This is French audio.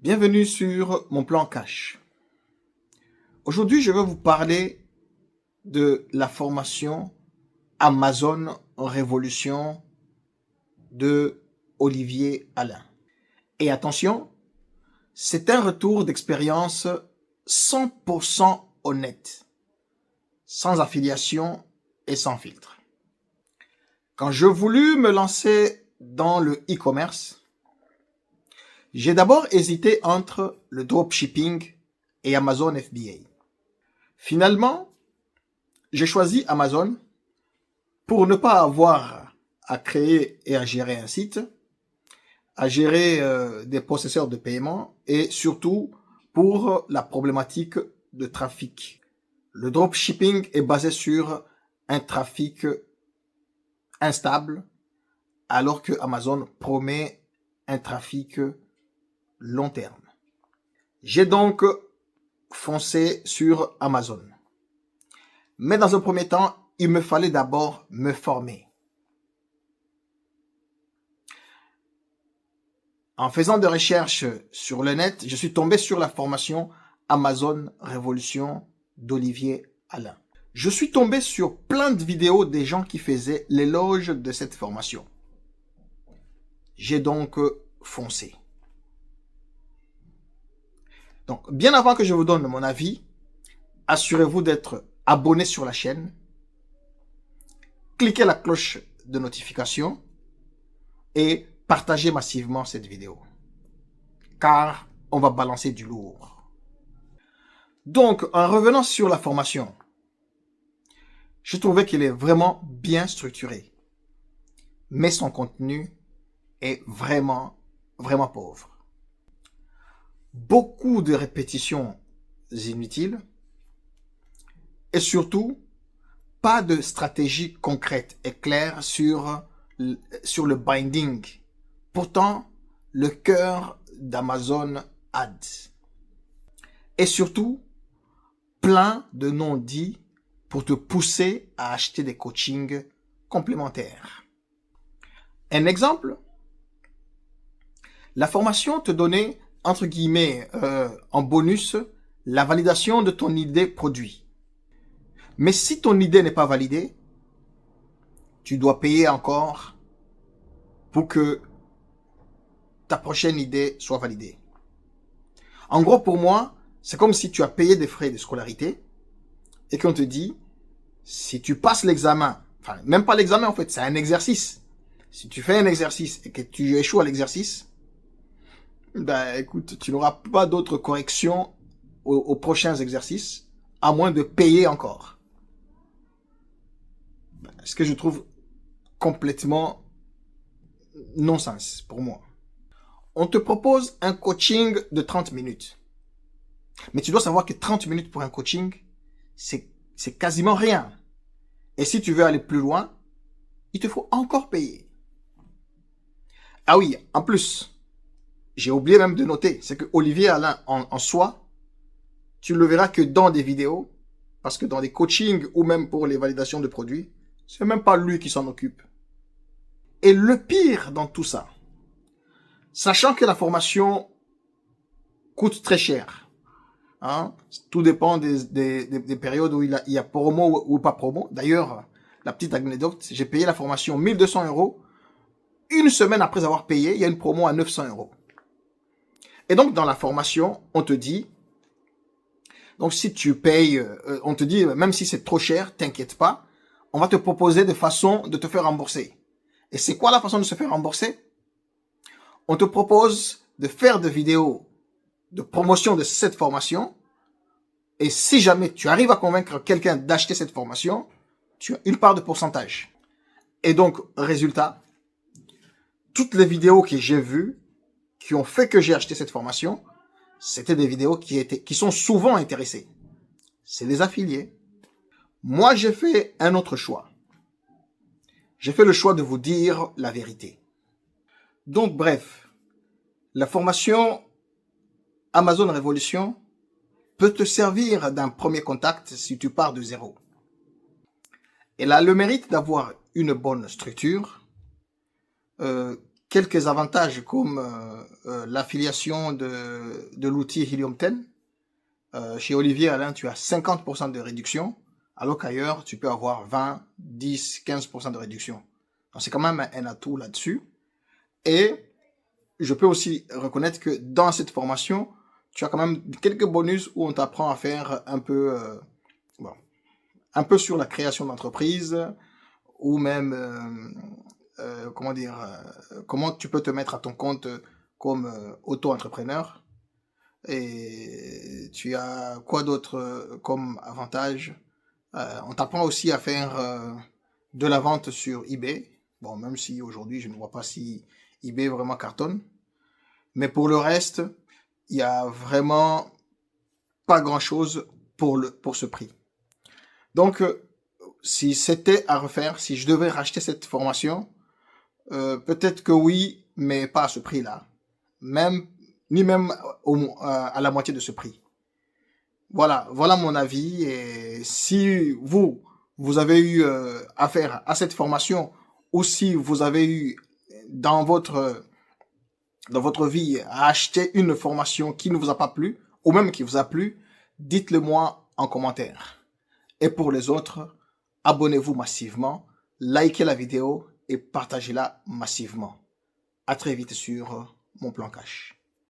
Bienvenue sur mon plan cash. Aujourd'hui, je vais vous parler de la formation Amazon Révolution de Olivier Alain. Et attention, c'est un retour d'expérience 100% honnête, sans affiliation et sans filtre. Quand je voulus me lancer dans le e-commerce, j'ai d'abord hésité entre le dropshipping et Amazon FBA. Finalement, j'ai choisi Amazon pour ne pas avoir à créer et à gérer un site, à gérer des processeurs de paiement et surtout pour la problématique de trafic. Le dropshipping est basé sur un trafic instable alors que Amazon promet un trafic long terme. J'ai donc foncé sur Amazon. Mais dans un premier temps, il me fallait d'abord me former. En faisant des recherches sur le net, je suis tombé sur la formation Amazon Révolution d'Olivier Alain. Je suis tombé sur plein de vidéos des gens qui faisaient l'éloge de cette formation. J'ai donc foncé. Donc, bien avant que je vous donne mon avis, assurez-vous d'être abonné sur la chaîne, cliquez la cloche de notification et partagez massivement cette vidéo, car on va balancer du lourd. Donc, en revenant sur la formation, je trouvais qu'elle est vraiment bien structurée, mais son contenu est vraiment pauvre. Beaucoup de répétitions inutiles et surtout, pas de stratégie concrète et claire sur le binding. Pourtant, le cœur d'Amazon Ads. Et surtout, plein de non-dits pour te pousser à acheter des coachings complémentaires. Un exemple, la formation te donnait, entre guillemets, en bonus, la validation de ton idée produit. Mais si ton idée n'est pas validée, tu dois payer encore pour que ta prochaine idée soit validée. En gros, pour moi, c'est comme si tu as payé des frais de scolarité et qu'on te dit, si tu passes l'examen, enfin, même pas l'examen en fait, c'est un exercice. Si tu fais un exercice et que tu échoues à l'exercice, ben écoute, tu n'auras pas d'autres corrections aux prochains exercices, à moins de payer encore. Ce que je trouve complètement non-sens pour moi. On te propose un coaching de 30 minutes. Mais tu dois savoir que 30 minutes pour un coaching, c'est quasiment rien. Et si tu veux aller plus loin, il te faut encore payer. Ah oui, en plus, j'ai oublié même de noter, c'est que Olivier Alain en soi, tu le verras que dans des vidéos, parce que dans des coachings ou même pour les validations de produits, c'est même pas lui qui s'en occupe. Et le pire dans tout ça, sachant que la formation coûte très cher, hein, tout dépend des périodes où il y a promo ou pas promo. D'ailleurs, la petite anecdote, j'ai payé la formation 1200 €. Une semaine après avoir payé, il y a une promo à 900 €. Et donc, dans la formation, on te dit, donc si tu payes, on te dit, même si c'est trop cher, t'inquiète pas, on va te proposer des façons de te faire rembourser. Et c'est quoi la façon de se faire rembourser? On te propose de faire des vidéos de promotion de cette formation. Et si jamais tu arrives à convaincre quelqu'un d'acheter cette formation, tu as une part de pourcentage. Et donc, résultat, toutes les vidéos que j'ai vues, qui ont fait que j'ai acheté cette formation, c'était des vidéos qui sont souvent intéressées. C'est des affiliés. Moi, j'ai fait un autre choix. J'ai fait le choix de vous dire la vérité. Donc, bref, la formation Amazon Révolution peut te servir d'un premier contact si tu pars de zéro. Elle a le mérite d'avoir une bonne structure quelques avantages comme l'affiliation de l'outil Helium 10. Chez Olivier Alain, tu as 50% de réduction, alors qu'ailleurs, tu peux avoir 20, 10, 15% de réduction. Donc, c'est quand même un atout là-dessus. Et je peux aussi reconnaître que dans cette formation, tu as quand même quelques bonus où on t'apprend à faire un peu, bon, un peu sur la création d'entreprise, ou même, comment dire, comment tu peux te mettre à ton compte comme auto-entrepreneur. Et tu as quoi d'autre comme avantage? On t'apprend aussi à faire de la vente sur eBay. Bon, même si aujourd'hui je ne vois pas si eBay vraiment cartonne. Mais pour le reste, il y a vraiment pas grand-chose pour ce prix. Donc, si c'était à refaire, si je devais racheter cette formation, peut-être que oui, mais pas à ce prix-là. Même, ni même à la moitié de ce prix. Voilà mon avis. Et si vous avez eu affaire à cette formation, ou si vous avez eu dans votre vie à acheter une formation qui ne vous a pas plu, ou même qui vous a plu, dites-le moi en commentaire. Et pour les autres, abonnez-vous massivement, likez la vidéo et partagez-la massivement. À très vite sur Mon Plan Cash.